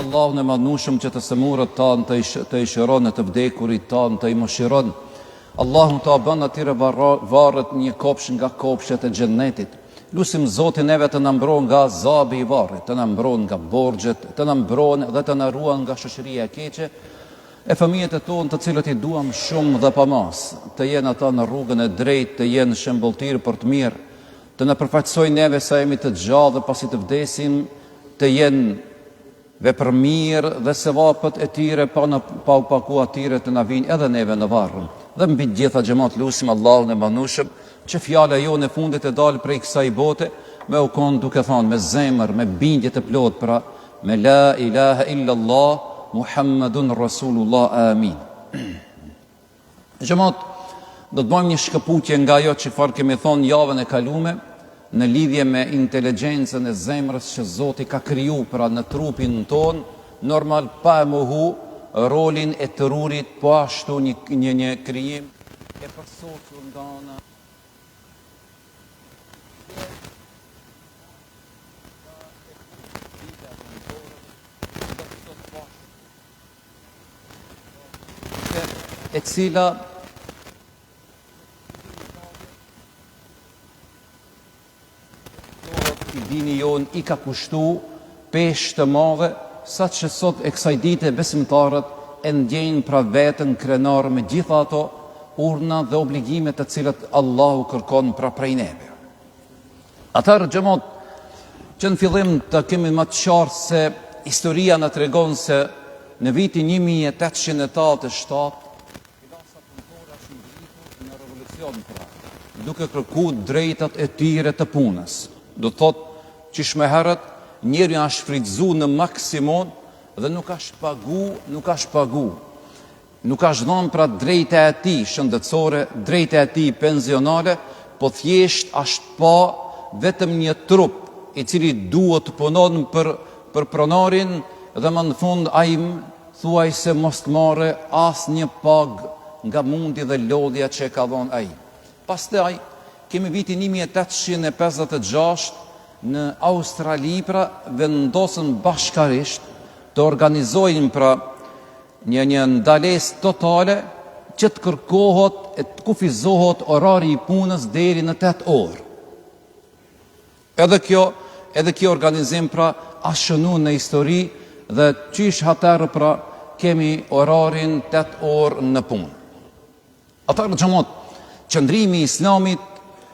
Allahun e madhnushëm që të sëmurët tanë të ishiron e të vdekurit tanë të i mëshiron. Allahun të abën atyre varët një kopsh nga kopshet e gjennetit. Lusim Zotin neve të nëmbron nga zabi i varrit, të nëmbron nga borxhet, të nëmbron dhe të na ruan nga shoqëria e keqe, e fëmijët e tonë të cilët i duam shumë dhe pa mas, të jenë ata në rrugën e drejtë, të jenë shembulltir për të mirë, të na përfaqësojnë neve sa jemi të gjallë dhe pasi të vdesim, të jenë vepër mirë dhe sevapët e tyre pa u paku atyre të na vinë edhe neve në varrën. Dhe mbi të gjitha xhamat lutim Allahun e madhnushëm që fjala jonë e fundit e dalë prej kësaj bote me u kon duke thënë me zemër, me bindje të plot, pra me la ilaha illa Allah Muhammedun Rasulullah, amin. Xhamat, do të bëjmë një shkëputje nga ajo që farë kemi thonë javën e kalume në lidhje me inteligjencën e zemrës që Zoti ka kriju pra në trupin ton, normal pa e mohu rolin e të rurit, po ashtu një krijim e përsosur nga ana e cila i dini jon i ka kushtu peshë të madhe, sa që sot e kësaj dite besimtarët e ndjejnë pra vetën krenar me gjitha ato urna dhe obligimet të cilat Allahu kërkon pra prej neve. Atëherë xhamat, që në fillim të kemi më të qartë se historia na tregon se në vitin 1887 në revolucion pra, duke kërku drejtat e tyre të punës. Do thot që shmeherët njeri është fritzu në maksimon dhe nuk është pagu. Nuk është dhënë pra drejta e tij shëndetësore, drejta e tij pensionale, po thjesht është pa vetëm një trup i cili duhet të punon për pronarin dhe më në fund ai thuaj se mos të marrë asnjë pagë nga mundi dhe lodhja që ka dhënë ai. Pastaj kemi vitin 1856 në Australi pra vendosën bashkarisht të organizojnë pra një ndalesë totale që të kërkohet e të kufizohet orari i punës deri në 8 orë. Edhe kjo organizim pra ashënu në histori dhe qysh atërë pra kemi orarin 8 orë në punë. Atërë xhamat, qëndrimi i islamit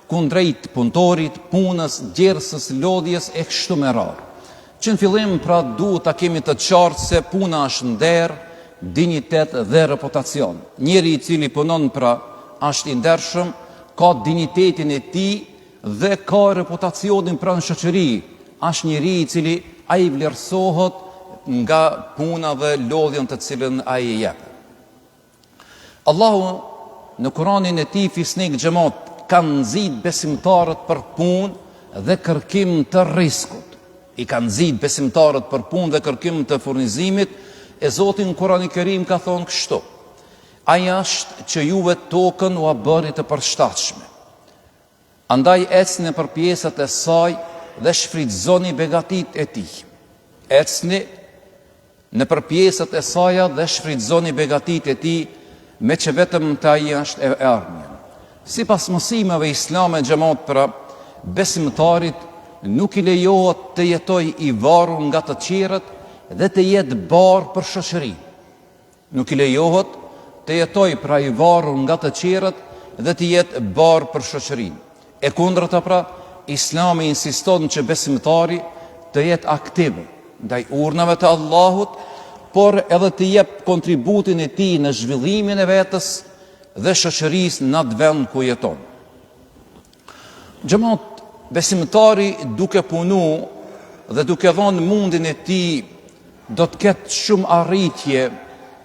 kundrejt punëtorit, punës, gjersës, lodhjes e kështu me radhë. Që në fillim pra duhet ta kemi të qartë se puna është nder, dignitet dhe reputacion. Njeri i cili punon pra është i ndershëm, ka dignitetin e tij dhe ka reputacionin pra në shoqëri. Është njeri i cili ai vlerësohet nga puna dhe lodhjen të cilën ai e jep. Allahu në Kur'anin e tij fisnik xhamat ka nxit besimtarët për punë dhe kërkim të riskut. I ka nxit besimtarët për punë dhe kërkim të furnizimit, e Zoti në Kur'anin e Kerim ka thonë kështu: ai është që juve tokën u bëri të përshtatshme. Andaj ecni për pjesët e saj dhe shfrytëzoni begatitë e tij. Ecni në për pjesët e saj dhe shfrytëzoni begatitë e tij, me që vetëm të ai është e ardhmja. Sipas mësimeve islame xhamat pra besimtarit nuk i lejohet të jetoj i varur nga të tjerët dhe të jetë barë për shoqëri. Nuk i lejohet të jetoj pra i varur nga të tjerët dhe të jetë barë për shoqëri. E kundërta pra, Islami insiston që besimtari të jetë aktiv ndaj urdhnave të Allahut, por edhe të jep kontributin e tij në zhvillimin e vetës dhe shoqërisë në atë vend ku jeton. Xhamat, besimtari duke punu dhe duke dhënë mundin e tij do të ketë shumë arritje,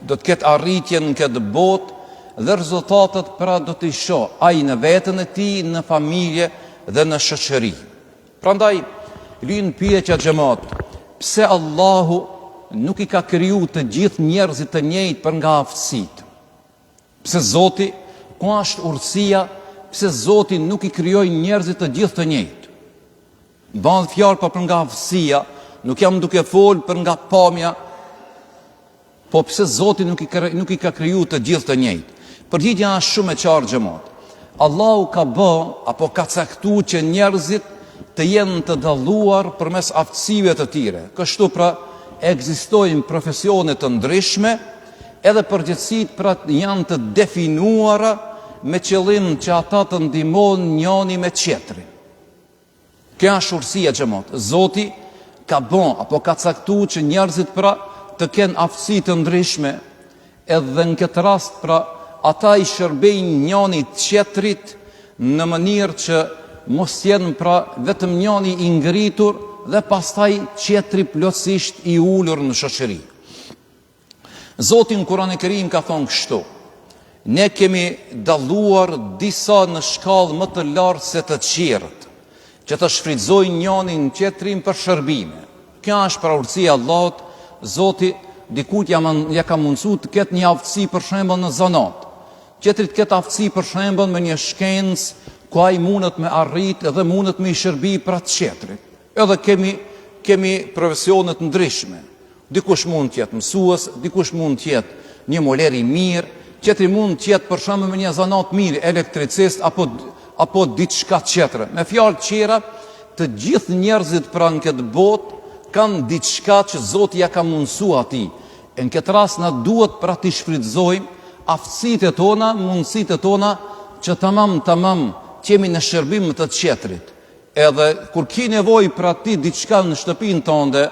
do të ketë arritje në këtë botë dhe rezultatet pra do të shoh ai në veten e tij, në familje dhe në shoqëri. Prandaj lyn pyetja xhamat, pse Allahu nuk i ka kriju të gjithë njerëzit të njëjtë për nga aftësitë? Pse Zoti, ku është urtësia, pse Zoti nuk i krijoi njerëzit të gjithë të njëjtë? Bëhet fjalë për nga aftësia, nuk jam duke folë për nga pamja po pse Zoti nuk i ka kriju të gjithë të njëjtë? Përgjigjja është shumë e qartë xhamat. Allahu ka bë apo ka caktuar që njerëzit të jenë të dalluar përmes aftësive të tyre. Kështu pra ekzistojnë profesione të ndryshme, edhe përgjithësitë pra janë të definuara me qëllim që ata të ndihmojnë njëri me tjetrin. Kjo është urësia xhamat. Zoti ka bën apo ka caktuar që njerëzit pra të kenë aftësi të ndryshme, edhe në këtë rast pra ata i shërbejnë njëri tjetrit në mënyrë që mos jenë pra vetëm njëri i ngritur dhe pastaj tjetri plotësisht i ulur në shoqëri. Zoti në Kur'anin e Kerim ka thonë kështu: ne kemi dalluar disa në shkallë më të lartë se të tjerët, që të shfrytëzojnë njërin tjetrin për shërbime. Kjo është pra urtësia e Allahut. Zoti dikujt ja ka mundsuar të ketë një aftësi për shembull në zanat, tjetri të ketë aftësi për shembull me një shkencë ku ai mundet me arrit dhe mundet me i shërbi pra të tjetrit. Edhe kemi profesione të ndryshme. Dikush mund të jetë mësues, dikush mund të jetë një moler i mirë, tjetri mund të jetë për shembull me një zanat mirë, elektricist apo diçka tjetër. Me fjalë tjera, të gjithë njerëzit pra në këtë botë kanë diçka që Zoti ja ka mundsuar atij. Në këtë rast na duhet pra të shfrytëzojmë aftësitë tona, mundësitë tona që tamam jemi në shërbim të tjetrit. Edhe kur ki nevojë për aty diçka në shtëpinë tënde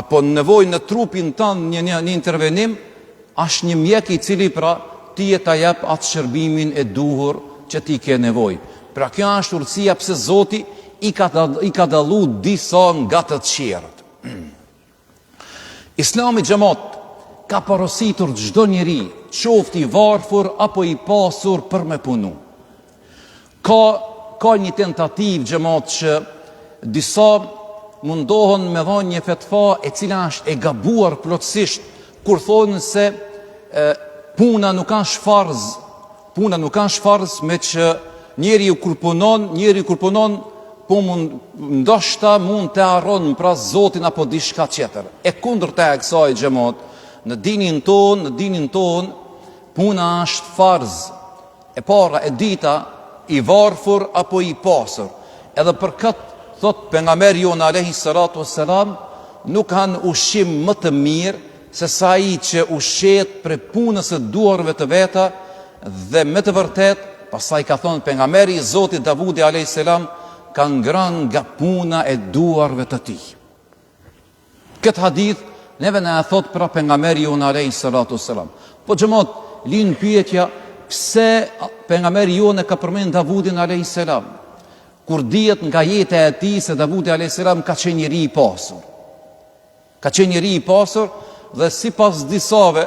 apo nevojë në trupin tënd një intervenim, është një mjek i cili pra ti e ta jap atë shërbimin e duhur që ti ke nevojë. Pra kjo është urtësia pse Zoti i ka dalluar disa nga të tjerët. Islami xhamat ka porositur çdo njeri, qoftë i varfër apo i pasur për me punu. Ka një tentativë xhamat që disa mundohen me dhënë një fetva e cila është e gabuar plotësisht kur thonë se puna nuk është farz. Puna nuk është farz, me që njeriu kur punon po ndoshta mund të harron pra Zotin apo diçka tjetër. E kundërta e kësaj xhamat, në dinin ton puna është farz. E para e dita, i varfër apo i pasur. Edhe për këtë thot pejgamberi jon alayhi salatu wassalam, nuk kanë ushqim më të mirë se sa ai që ushqet për punës së duarve të veta, dhe me të vërtet, pastaj ka thonë pejgamberi i Zotit Davudi alayhi salam, ka ngrënë nga puna e duarve të tij. Këtë hadith neve na e thot pra pejgamberi jon alayhi salatu wassalam. Po xhamat, lind pyetja, pse pejgamberi jon e ka përmend Davudin alayhi salam, kur dihet nga jeta e tij se Davudi alayhi salam ka qenë njeri i pasur. Ka qenë njeri i pasur dhe sipas disave,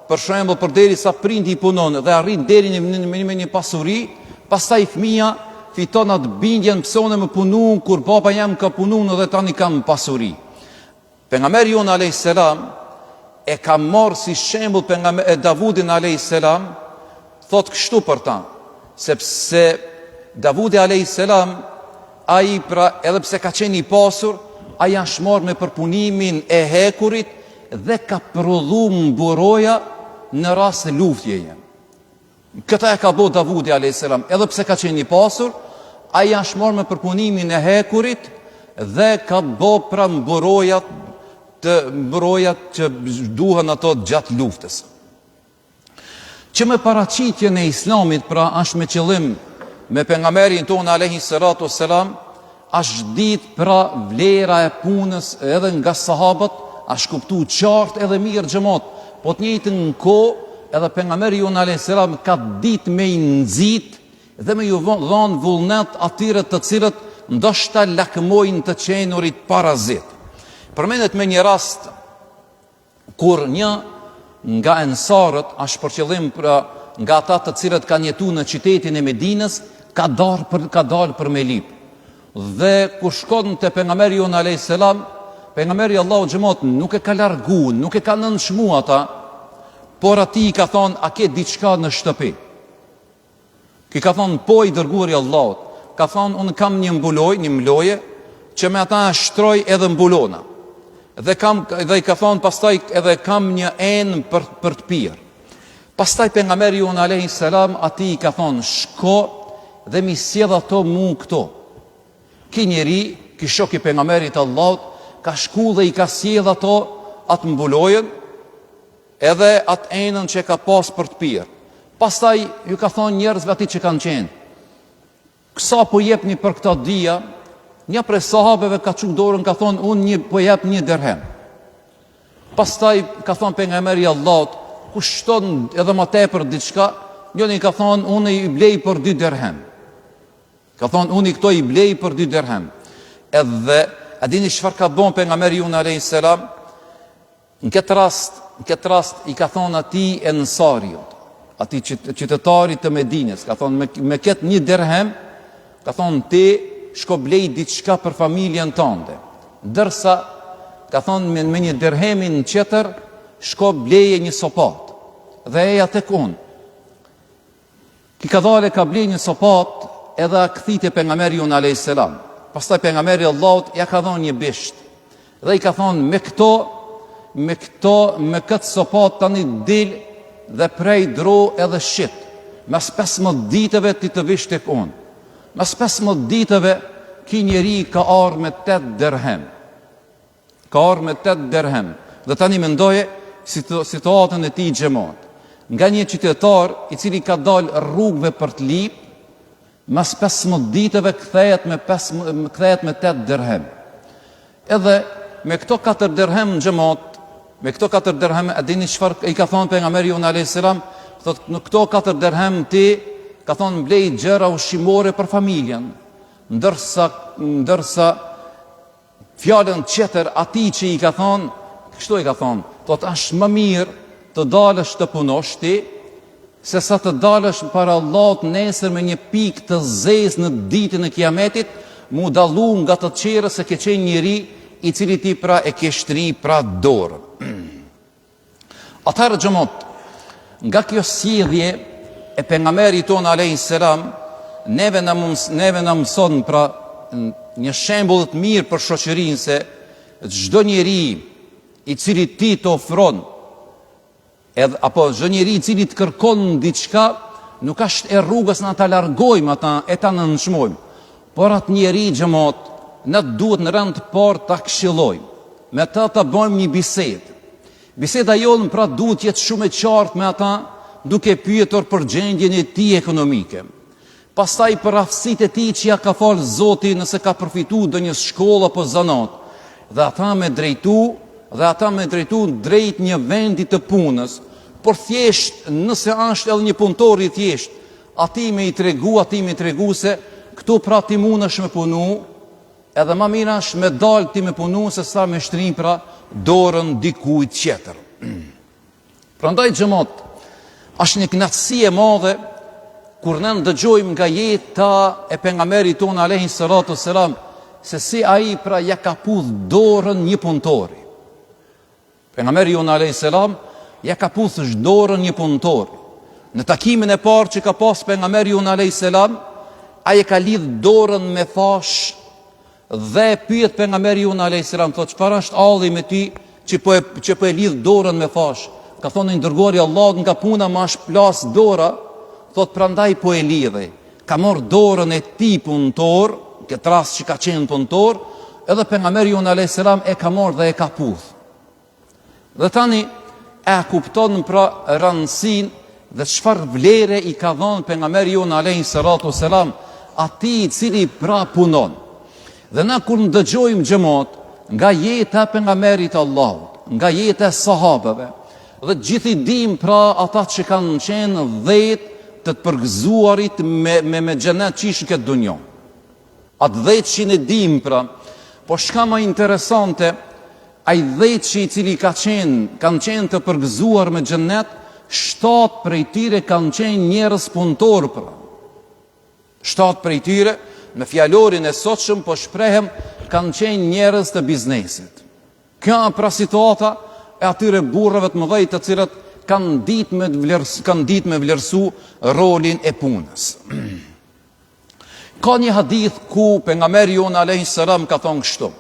për shembull përderisa prindi i punon dhe arrin deri në një pasuri, pastaj fëmia fiton atë bindjen pse unë më punu kur baba jam ka punuar dhe tani kam pasuri. Pejgamberi jon alayhis salam e ka marrë si shembull Davudin alayhis salam, thot kështu për ta, sepse Davudi alayhis salam ai pra edhe pse ka qenë i pasur, ai është marrë me përpunimin e hekurit dhe ka prodhuar mburoja në rast të luftjeje. Këta e ka bo Davudi alayhis salam, edhe pse ka qenë i pasur, ai është marrë me përpunimin e hekurit dhe ka bo pra mburojat që duhen ato gjatë luftës. Që me paraqitjen e Islamit pra është me qëllim me pejgamberin ton alayhis salatu wassalam, është ditë pra vlera e punës edhe nga sahabët, është kuptuar qartë edhe mirë xhamat. Po të njëjtën kohë edhe pejgamberi jon alayhis salam ka ditë me i nxit dhe me ju dhënë vullnet atyre të cilët ndoshta lakmojnë të qenurit parazit. Përmendet me një rast kur një nga ensarët, është për qëllim pra nga ata të cilët kanë jetuar në qytetin e Medinës, ka dalë për me lip. Dhe kur shkon te pejgamberi jon alayhis salam, pejgamberi Allahu xhamat nuk e ka largu, nuk e ka nënshmu ata, por ati i ka thonë, a ke diçka në shtëpi? Ki ka thonë, po i dërguari Allahut. Ka thonë, unë kam një mloje, që me ata shtroj edhe mbulona. Dhe i ka thonë pastaj edhe kam një enë për të pirë. Pastaj pejgamberi jon alayhi salam ati i ka thonë shko dhe mi sjell ato mu këto. Ki njeri, ki shok i pejgamberit Allahut, ka shku dhe i ka sjell ato atë mbulojën edhe atë enën që ka pas për të pirë. Pastaj ju ka thonë njerëzve ati që kanë qenë, kësa po jepni për këta dia? Një prej sahabeve ka çu dorën, ka thonë unë po jep 1 dirhem. Pastaj ka thonë pejgamberi Allahut, kushton edhe më tepër diçka? Njëri ka thonë unë i blej për 2 dirhem. Ka thonë unë këto i blej për 2 dirhem. Edhe a dini çfarë ka bën pejgamberi jon alayhis salam? Në këtë rast i ka thonë atij Ensariut, atij qytetarit të Medinës, ka thonë me këtë 1 dirhem, ka thonë ti shko blej diçka për familjen tënde. Ndërsa ka thonë me 1 dirhemin tjetër shko bleje një sopat dhe eja tek unë. Ki ka dhale ka blej një sopat edhe a këthitje pejgamberi jon alayhis salam. Pastaj pejgamberi Allahut ja ka thonë një bisht dhe i ka thonë me këtë sopat tani dil dhe prej dro edhe shit. Mas 15 ditëve ti të vish tek unë. Mas 15 ditëve ki njeri ka arë me 8 dirhem. Ka arë me 8 dirhem. Dhe tani mendoje situatën e tij xhamat. Nga një qytetar i cili ka dalë rrugëve për të lip, mas 15 ditëve kthehet me 8 dirhem. Edhe me këto 4 dirhem xhamat, me këto 4 dirhem, a dini çfarë i ka thonë pejgamberi jon alayhis salam? Thotë në këto 4 dirhem ti ka thonë blej gjëra ushqimore për familjen. Ndërsa fjalën tjetër atij që i ka thonë, kështu i ka thonë, thotë është më mirë të dalësh të punosh ti, se sa të dalësh para Allahut nesër me një pikë të zezë në ditën e Kiametit, mu dallu nga të qerës se ke qenë njeri i cili ti pra e ke shtri pra dorën. Atëherë xhamot, nga kjo sjellje e pejgamberit ton alayhis salam, neve na mëson pra një shembull të mirë për shoqërinë se çdo njeri i cili ti të ofron apo çdo njeri i cili të kërkon diçka, nuk është e rrugës na ta largojmë ata e ta nënçmojmë, por atë njeri xhamot na duhet në rend të parë ta këshillojmë, me ta bëjmë një bisedë. Biseda jonë pra duhet jetë shumë e qartë me ata, duke pyetur për gjendjen e tij ekonomike. Pastaj për aftësitë e tij që ja ka falë Zoti, nëse ka përfituar ndonjë shkollë apo zanat, dhe ata me drejtu drejt një vendi të punës, por thjesht nëse është edhe një punëtor i thjesht, ati me i tregu se këtu pra ti mundesh me punu, edhe ma mira është me dalë ti me punu se sa me shtrim pra dorën dikujt tjetër. Prandaj xhamot, është një kënaqësi e madhe kur ne ndëgjojmë nga jeta e pejgamberit ton alayhi salatu selam se si ai pra ja ka pudh dorën një punëtori. Pejgamberi jon alayhis salam ja ka puthësh dorën një punëtor. Në takimin e parë që ka pas pejgamberi jon alayhis salam, ai e ka lidh dorën me fash dhe pyet pejgamberi jon alayhis salam, thotë çfarë është halli me ty që po e lidh dorën me fash? Ka thonë i dërguari i Allahut, nga puna më është plas dora, thotë prandaj po e lidhej. Ka marrë dorën e tij punëtor, këtë rast që ka qenë punëtor, edhe pejgamberi jon alayhis salam e ka marrë dhe e ka puth. Dhe tani e kupton pra rëndësinë dhe çfarë vlere i ka dhënë pejgamberi jon alayhis salam atij i cili pra punon. Dhe na kur ndëgjojmë xhamat nga jeta e pejgamberit Allahut, nga jeta e sahabeve, dhe gjithi dim pra ata që kanë qenë 10 të përgëzuarit me xhenet qish në këtë dunjë. Atë 10 që ne dim pra, po shka më interesante, ai 10 që i cili kanë qenë të përgëzuar me xhenet, 7 prej tyre kanë qenë njerëz punëtor pra. 7 prej tyre, me fjalorin e sotshëm, po shprehem, kanë qenë njerëz të biznesit. Kjo pra situata e atyre burrave të mëdhej të cilët kanë ditë me vlerësu rolin e punës. Ka një hadith ku pejgamberi jon alayhis salam ka thonë kështu: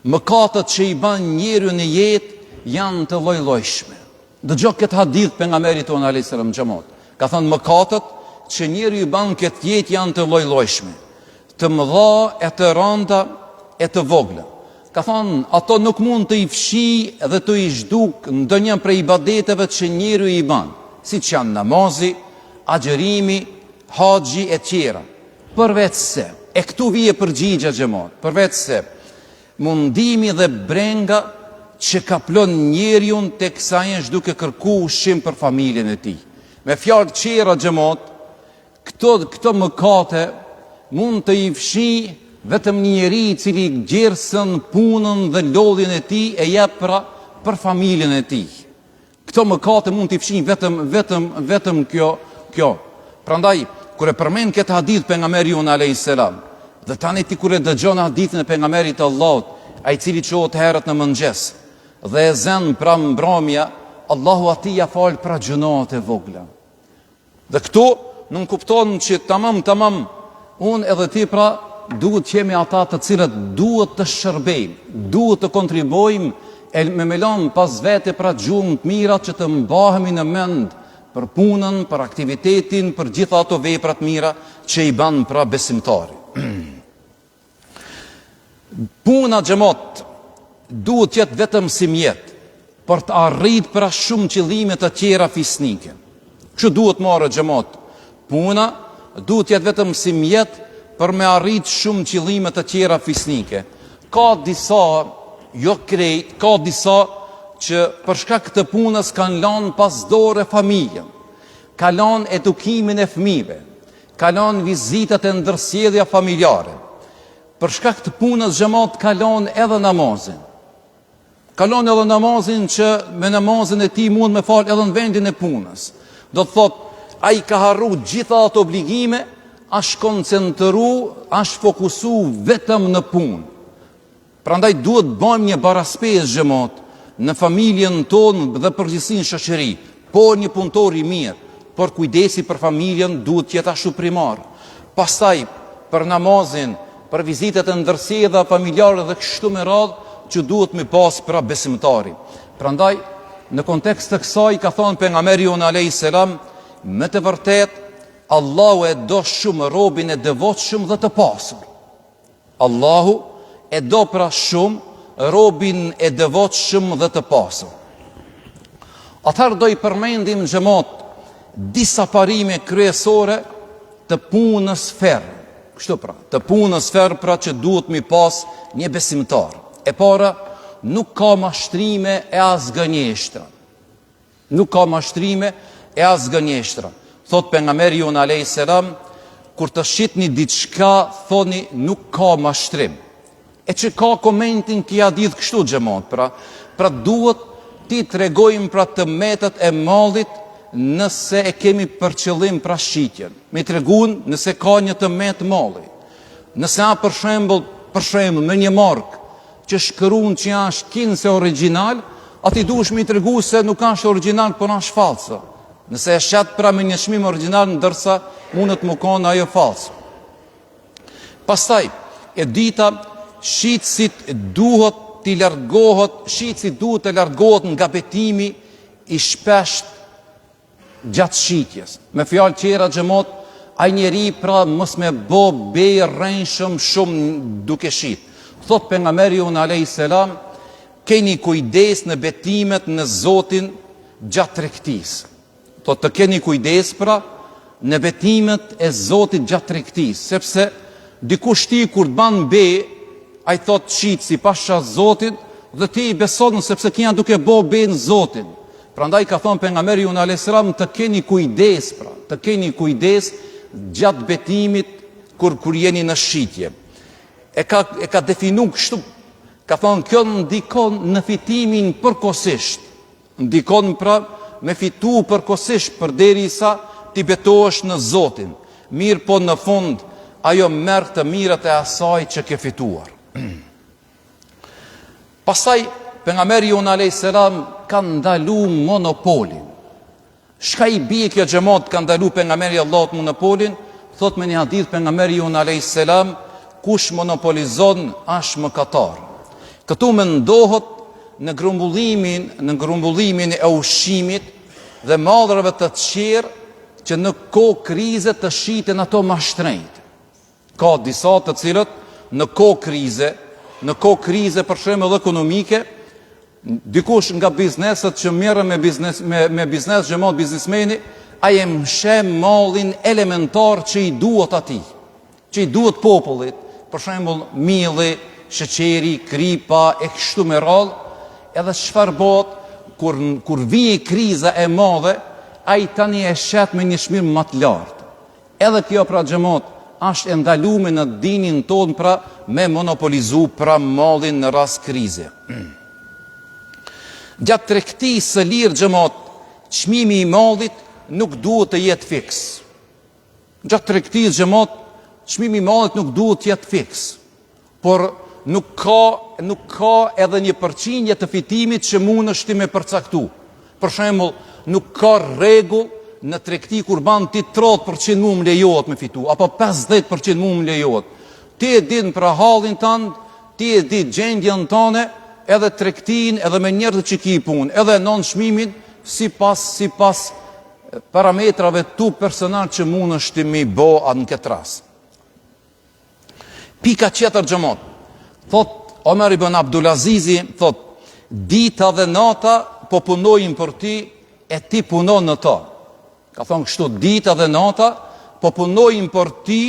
Mëkatet që i ban njeriu në jetë janë të lloj-llojshme. Dëgjoj këtë hadith pejgamberit tonë alayhis salam xhamat. Ka thënë mëkatet që njeriu i ban këtë jetë janë të lloj-llojshme, të mëdha e të rënda e të vogla. Ka thënë ato nuk mund të i fshi dhe të i zhduk ndonjë prej ibadeteve që njeriu i ban, siç janë namazi, agjërimi, haxhi e tjera. Përveç se, e këtu vije përgjigja xhamat, përveç se mundimi dhe brenga që ka plon njeriu teksa ai është duke kërkuar ushqim për familjen e tij. Me fjalë qera xhamat, këto mëkate mund të i fshi vetëm një njeri i cili gjersën, punën dhe lodhjen e tij e jep për familjen e tij. Këto mëkate mund t'i fshin vetëm kjo. Prandaj kur e përmend këtë hadith pejgamberi alayhis salam, dhe tani ti kur e dëgjon hadithin e pejgamberit të Allahut, ai cili çohet herët në mëngjes dhe e zën pra mbrëmja, Allahu atij ja fal pra gjunat e vogla. Dhe këtu nuk kupton që tamam unë edhe ti pra duhet të jemi ata të cilët duhet të shërbejmë, duhet të kontribuojmë me melon pas vete pra gjumë të mira që të mbahemi në mend për punën, për aktivitetin, për gjitha ato vepra të mira që i ban pra besimtari. Puna xhamat duhet jetë vetëm si mjet për të arrit pra shumë qëllime të tjera fisnike. Kështu duhet marrë xhamat. Puna duhet jetë vetëm si mjet për me arrit shumë qëllime të tjera fisnike. Ka disa, jo krejt, ka disa që për shkak të punës kanë lanë pas dore familjen, ka lanë edukimin e fëmijëve, ka lanë vizitat e ndërsjellja familjare. Për shkak të punës xhamat ka lanë edhe namazin. Ka lanë edhe namazin që me namazin e tij mund me fal edhe në vendin e punës. Do të thotë, ai ka harru gjitha ato obligime, është koncentru, është fokusu vetëm në punë. Prandaj duhet bëjmë një baraspesë xhamat në familjen tonë dhe përgjithësi në shoqëri. Por një punëtor i mirë, por kujdesi për familjen duhet të jetë ashtu primar. Pastaj për namazin, për vizitet e ndërsjellja familjare dhe kështu me radhë që duhet me pas pra besimtari. Prandaj në kontekst të kësaj ka thënë pejgamberi alayhis salam, me të vërtet Allahu e do shumë robin e devotshëm dhe të pasur. Allahu e do pra shumë robin e devotshëm dhe të pasur. Atëherë do i përmendim xhamat disa parime kryesore të punës ferë. Kështu pra, të punës ferë pra që duhet mi pas një besimtar. E para, nuk ka mashtrime e as gënjeshtra. Nuk ka mashtrime e as gënjeshtra. Thot pejgamberi alayhis salam, kur të shitni diçka, thoni nuk ka mashtrim. E që ka komentin kia hadith kështu xhamat, pra duhet ti tregojmë pra të metët e mallit nëse e kemi për qëllim pra shitjen. Me tregun nëse ka një të met malli. Nëse ha për shembull me një mark që shkruan që është kinse original, ati duhesh me tregu se nuk është original, por është falso. Nëse e shat pra me një çmim original, ndërsa mundet më kanë ajo falso. Pastaj, e dita, shitësit duhet të largohet nga betimi i shpesht gjatë shitjes. Me fjalë qera xhamat, ai njeri pra mos me bë bej rrenshëm shumë duke shit. Thot pejgamberi alayhis salam, keni kujdes në betimet në Zotin gjatë tregtisë. Thot të keni kujdes pra në betimet e Zotit gjatë tregtisë, sepse dikush ti kur të ban be, ai thot shit si pasha Zotit dhe ti i beson sepse kena duke bë be në Zotin. Prandaj ka thonë pejgamberi alayhis salam të keni kujdes pra, të keni kujdes gjatë betimit kur jeni në shitje. E ka definu kështu, ka thonë kjo ndikon në fitimin përkohësisht. Ndikon pra me fitu përkohësisht përderisa ti betohesh në Zotin. Mirë po në fund ajo merr të mirët e asaj që ke fituar. Pastaj pejgamberi alayhis salam ka ndalu monopolin. Shka i bie kjo xhamat ka ndalu pejgamberi Allahut monopolin? Thot me një hadith pejgamberi alayhis salam, kush monopolizon është mëkatar. Këtu mendohet në grumbullimin e ushqimit dhe madhrave të tjerë që në kohë krize të shiten ato më shtrenjtë. Ka disa të cilët në kohë krize për shembull ekonomike, dikush nga bizneset që merren me biznes, xhamat biznesmeni, ai e mshem mallin elementar që i duhet atij, që i duhet popullit, për shembull mielli, sheqeri, kripa e kështu me radhë, edhe çfarë bëhet kur vije kriza e madhe, ai tani e shet me një çmim më të lartë. Edhe kjo pra xhamat është e ndaluar në dinin ton pra me monopolizu pra mallin në rast krize. Gjatë tregtisë së lirë xhamat, çmimi i mallit nuk duhet të jetë fiks. Gjatë tregtisë xhamat, çmimi i mallit nuk duhet të jetë fiks. Por nuk ka edhe një përqindje të fitimit që mund është ti me përcaktu. Për shembull, nuk ka rregull në tregti kur ban ti 30% mund lejohet me fitu, apo 50% mund lejohet. Ti e din për hallin tënd, ti e di gjendjen tënde, edhe tregtin, edhe me njerëzit që ki punë, edhe nën çmimin sipas parametrave tu personal që mund është ti me bë në këtë rast. Pika tjetër xhamat. Thot Omer ibn Abdulazizi, thot, dita dhe nata po punojnë për ti e ti punon në ta. Ka thonë kështu, dita dhe nata po punojnë për ti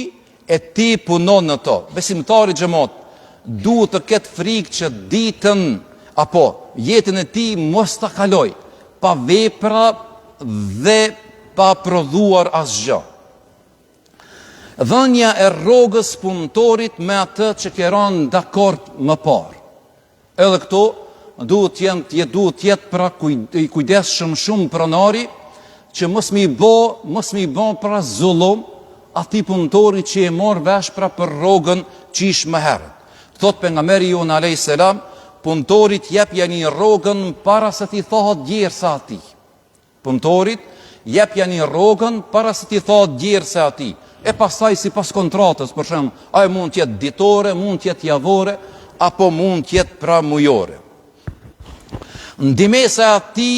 e ti punon në ta. Besimtari xhamat duhet të ketë frikë që ditën apo jetën e ti mos ta kaloj pa vepra dhe pa prodhuar asgjë. Dhënia e rrogës punëtorit me atë që keron dakord më parë. Edhe këto duhet të jetë pra kujdesshëm shumë pronari që mos mi bë pra zullum atij punëtori që e mor vesh pra për rrogën qish më herët. Thot pejgamberi jon alayhis salam, punëtorit jepja një rrogën para se t'i thohet djersa atij. Punëtorit jepja një rrogën para se t'i thohet djersa atij. E pastaj sipas kontratës, për shembull, ai mund të jetë ditore, mund të jetë javore, apo mund të jetë pra mujore. Ndimesa e atij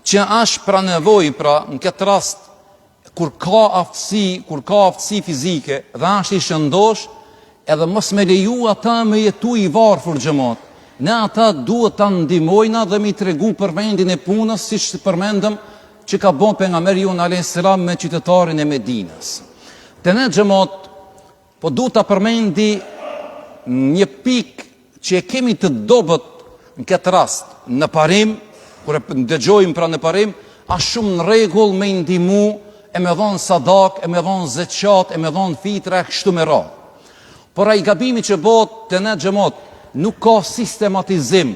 që është pra nevojë, pra në këtë rast kur ka aftësi fizike dhe është i shëndosh, edhe mos me leju ata me jetu i varfër xhamat. Ne ata duhet ta ndihmojna dhe mi tregu për vendin e punës, siç përmendëm që ka bon pejgamberi jon alayhis salam me qytetarin e Medinës. Te ne xhamat, po du ta përmendi një pikë që e kemi të dobët në këtë rast, në parim, kur e dëgjojmë pra në parim, është shumë në rregull me ndihmu, e me dhon sadak, e me dhon zeqat, e me dhon fitra kështu me radhë. Por ai gabimi që bëhet te ne xhamat, nuk ka sistematizim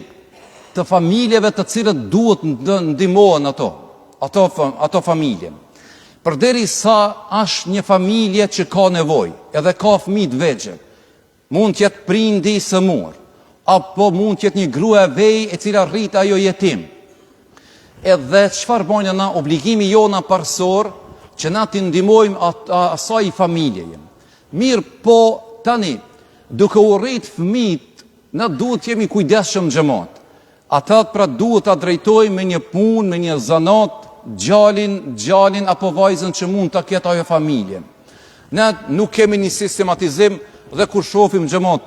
të familjeve të cilët duhet ndihmohen ato familje. Përderisa është një familje që ka nevojë, edhe ka fëmijë të vegjël, mund të jetë prindi i sëmur, apo mund të jetë një grua e vej e cila rrit ajo jetim. Edhe çfarë bëjmë na, obligimi jona parsor që na t'i ndihmojmë asaj familjeje. Mirë, po tani, duke u rrit fëmijët, na duhet jemi kujdesshëm xhamat. Ata pra duhet ta drejtojmë me një punë, me një zanat, gjalin apo vajzën që mund të ketë ajo familje. Ne nuk kemi një sistematizim dhe kur shohim xhamat,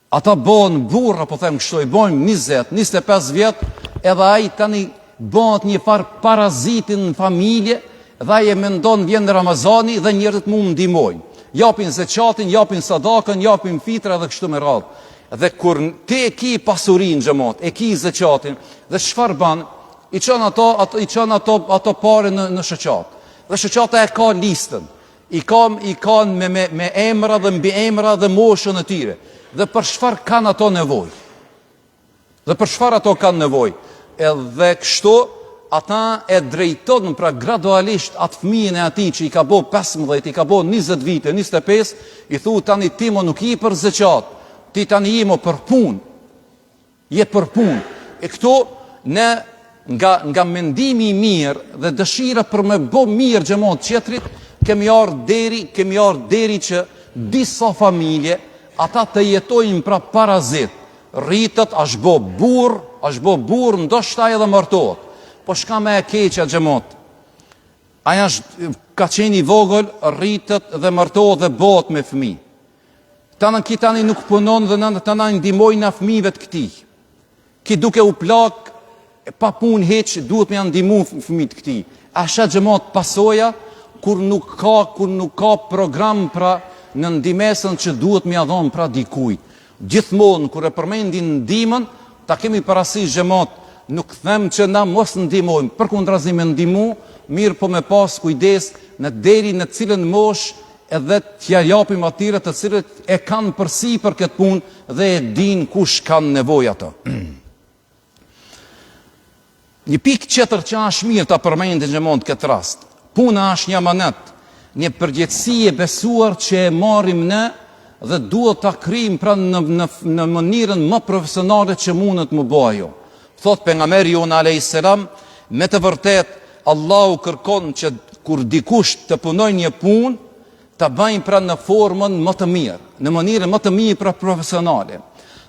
ata bëhen burra, po them kështu, i bëjmë 20, 25 vjet, edhe ai tani bëhet një farë parazitin në familje dhe ai e mendon vjen Ramazani dhe njerëzit mund ndihmojnë. Japin zeqatin, japin sadakën, japin fitra dhe kështu me radhë. Dhe kur ti e ki pasurinë xhamat, e ki zeqatin, dhe çfarë bën? I çon ato parë në shoqat. Dhe shoqata e ka listën. I kanë me emra dhe mbi emra dhe moshën e tyre. Dhe për çfarë kanë ato nevojë? Dhe për çfarë ato kanë nevojë? Edhe kështu ata e drejtojnë pra gradualisht atë fëmijën e atij që i ka bë 15, i ka bë 20 vite, 25, i thu tani ti mo nuk i për zeqat, ti tani i mo për punë. Je për punë. E këtu ne nga mendimi i mirë dhe dëshira për me bë mirë xhamat tjetrit, kemi ardhur deri që disa familje ata të jetojnë pra parazit, rritët, është bo burr, ndoshta edhe martohet. Po shka me e keqja xhamot? Aja ka qenë i vogël, rritët dhe martohet dhe bëhet me fëmijë. Tanën ki tani nuk punon dhe në të ndihmojnë na fëmijëve të këtij. Ki duke u plak, pa punë heq, duhet me janë ndihmu fëmijët këtij. A sha xhamot pasoja kur nuk ka program pra në ndihmesën që duhet me ia dhon pra dikujt. Gjithmonë kur e përmendin ndihmën, ta kemi parasysh xhamot, nuk them që na mos ndihmojmë, përkundrazi me ndihmu, mirë po me pas kujdes në deri në cilën moshë edhe t'ja japim atyre të cilët e kanë përsipër këtë punë dhe e din kush kanë nevojë ato. Një pikë tjetër që është mirë ta përmendin xhamot këtë rast. Puna është një amanet, një përgjegjësi e besuar që e marrim ne dhe duhet ta kryejmë pra në mënyrën më profesionale që mundet më bëj ajo. Thot pejgamberi jon alayhis salam, me të vërtet Allahu kërkon që kur dikush të punojë një punë, ta bëjmë pra në formën më të mirë, në mënyrën më të mirë pra profesionale.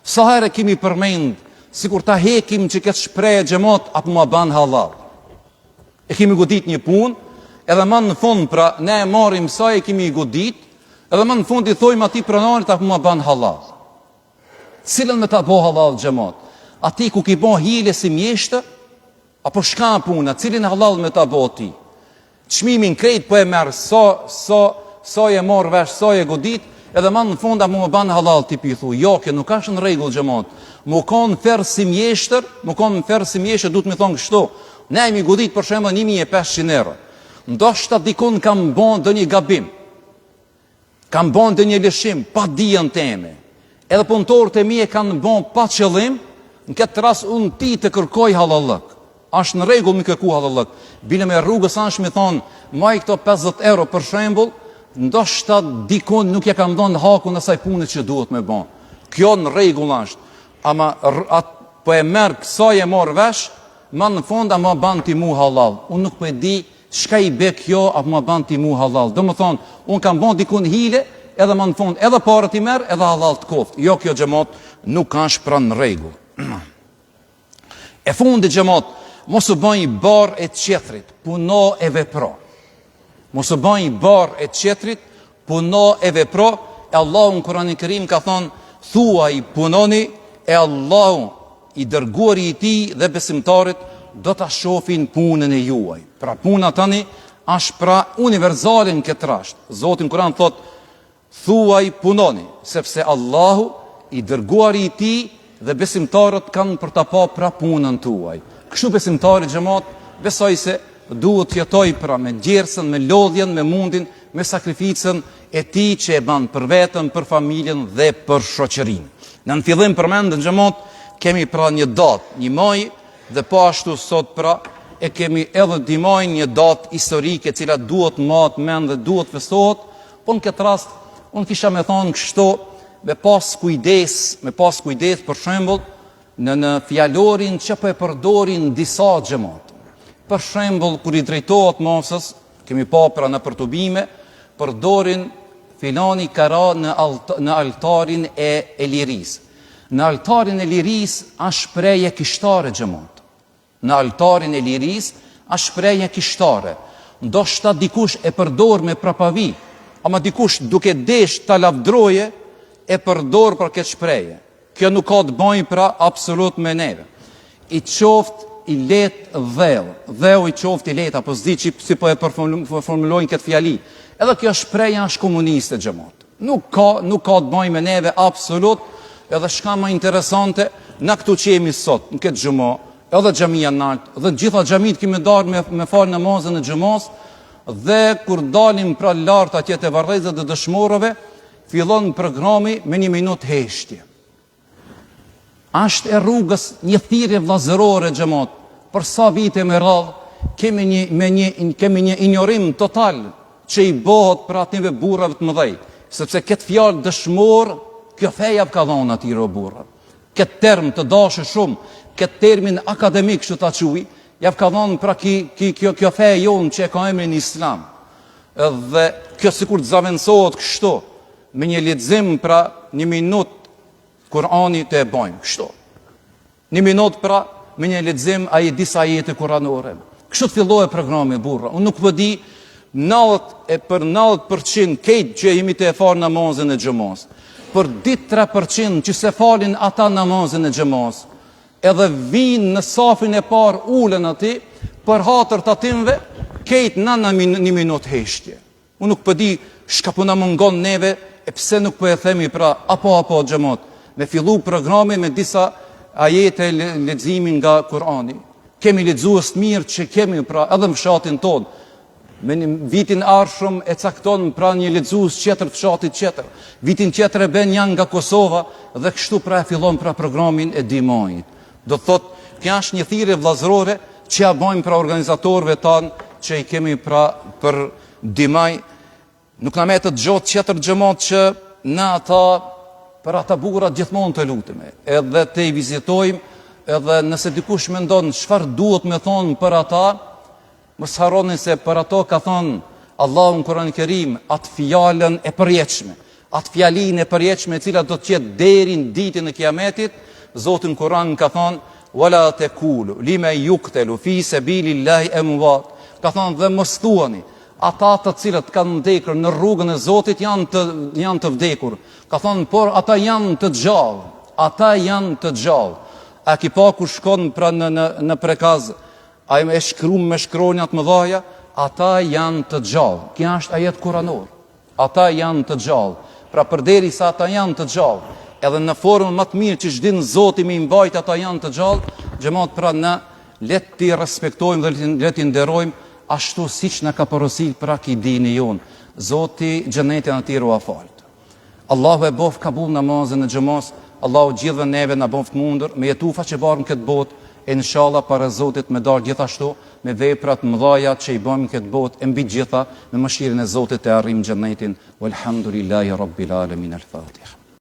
Sa herë kemi përmend, sikur ta hekim që këtë shprehje xhamot apo ma ban halal. E kemi godit një punë, edhe më në fund pra ne e marrim sa e kemi godit, edhe më në fund i thojmë atij pronarit apo ma ban halal. Cilën me ta bo halal xhamot? Ati ku ki bo hile si mjeshtë, apo shka puna, cilin halal me ta bo ti? Çmimin krejt po e merr sa e marr vesh, sa e godit, edhe më në fund apo më ban halal ti pi thu. Jo, kjo nuk është në rregull xhamot. Mu kanë ferë si mjeshtër, duhet me thonë kështu. Ne jemi godit për shembull 1500 euro. Ndoshta dikun kam bën ndonjë gabim. Kam bën ndonjë lëshim pa dijen teme. Edhe punëtorët e mi e kanë bën pa qëllim, në këtë rast unë ti të kërkoj halallëk. Është në rregull me kërku halallëk. Bile me rrugës ansh me thonë, maj këto 50 euro për shembull, ndoshta dikun nuk ja kam dhënë hakun asaj pune që duhet me bën. Kjo në rregull është. Ama po e merr kësa e marr vesh, më në fund ama ban ti mu halal. Unë nuk po e di çka i bë kjo apo më ban ti mu halal. Domethënë, unë kam bën dikun hile, edhe më në fund edhe parët i merr, edhe halal të koft. Jo, kjo xhamot nuk ka shpran në rregull. E fundi xhamot, mos u bëj barr e qetrit, puno e vepro. Mos u bëj barr e qetrit, puno e vepro. E Allahu në Kur'anin e Kerim ka thonë, thuaj punoni, e Allahu i dërguari i tij dhe besimtarit do ta shohin punën e juaj. Pra puna tani është pra universale në këtë rast. Zoti në Kur'an thot, thuaj punoni, sepse Allahu i dërguari i tij dhe besimtarët kanë për ta pa pra punën tuaj. Kështu besimtari xhamot besoj se duhet të jetoj pra me gjersën, me lodhjen, me mundin, me sakrificën e tij që e bën për veten, për familjen dhe për shoqërinë. Në fillim përmendën xhamot, kemi pra një datë, një maj, dhe po ashtu sot pra e kemi edhe dimaj një datë historike cila duhet mat mend dhe duhet festohet, po në këtë rast unë kisha me thonë kështu, me pas kujdes për shembull në fjalorin që po e përdorin disa xhamot. Për shembull kur i drejtohet mosës, kemi pa pra në përtubime, përdorin filani ka ra në altarin e liris. Në altarin e liris është shprehje kishtare xhamot. Në altarin e liris është shprehje kishtare. Ndoshta dikush e përdor me prapavi, ama dikush duke desh ta lavdroje e përdor për këtë shprehje. Kjo nuk ka të bëjë pra absolut me neve. I qoftë i let dheu i qoftë i let, apo s'di që si po e përformulojnë këtë fjali. Edhe kjo shprehja është komuniste xhamot. Nuk ka të bëjë me neve absolut, edhe shka më interesante, na këtu që jemi sot, në këtë xhumo, edhe xhamia nalt, dhe gjitha xhamit kemi darë me falë namazën e xhumos, dhe kur dalim pra lart atje te varrezat e dëshmorëve, fillon programi me 1 minutë heshtje. Është e rrugës një thirrje vllazërore xhamot. Për sa vite me radhë kemi një ignorim total që i bëhet për atyve burrave të mëdhej, sepse këtë fjalë dëshmor, kjo feja ka dhënë atyre burrave. Këtë term të dashur shumë, këtë termin akademik që ta quaj, ja ka dhënë pra kjo feja jonë që e ka emrin Islam. Dhe kjo sikur të zaventohet kështu, me një lexim pra 1 minutë Kur'ani të e bojmë, kështu. 1 minutë pra, me një lexim ai disa ajete kuranore. Kështu të filloi programi burra. Unë nuk po di 90% këtë që jemi të e falë namazin e xhamos. Për ditë 3% që se falin ata namazin e xhamos, edhe vinë në safin e parë ulen ati, për hatër tatimve, këtë në 1 minutë heshtje. Unë nuk po di shka po na mungon neve, e pse nuk po e themi pra apo xhamat, me fillu programi me disa ajete leximin nga Kurani. Kemi lexues të mirë që kemi pra edhe në fshatin tonë. Me një vitin arshëm e cakton pra një lexues tjetër fshatit tjetër. Vitin tjetër e ben janë nga Kosova dhe kështu pra e fillon pra programin e dimajit. Do të thotë, kjo është një thirrje vllazërore që ja bëjmë pra organizatorëve tanë që i kemi pra për dimaj. Nuk na metë të gjotë tjetër xhamat që na për ata burrat gjithmonë të lutemi, edhe të i vizitojmë, edhe nëse dikush mendon çfarë duhet me thonë për ata, mos harroni se për ato ka thonë Allahu në Kur'anin e Kerim atë fjalën e përjetshme, atë fjalinë e përjetshme e cila do të jetë deri në ditën e Kiametit. Zoti në Kur'an ka thonë wala taqulu liman yuqtalu fi sabilillahi amwat. Ka thonë dhe mos thuani ata të cilët kanë vdekur në rrugën e Zotit janë të vdekur. Ka thonë, por ata janë të gjallë. Ata janë të gjallë. A ki pa ku shkon pra në prekaz, a e shkruan me shkronjat më dhaja, ata janë të gjallë. Kja është ajet kuranor. Ata janë të gjallë. Pra përderi sa ata janë të gjallë, edhe në formën më të mirë që çdo Zoti më mbajt ata janë të gjallë, xhamat pra na le ti respektojmë dhe le ti nderojmë ashtu siç na ka porosit pra ki dini jon. Zoti xhenetin aty ru afalt. Allahu e bof kabull namazin e xhamos. Allahu gjithëve neve na bof të mundur me jetu faqebarëm këtë botë, inshallah para Zotit me dal gjithashtu me veprat mëdhaja që i bëjmë këtë botë e mbi gjitha me mëshirën e Zotit të arrijmë xhenetin. Walhamdulillahi rabbil alamin. Al-Fatiha.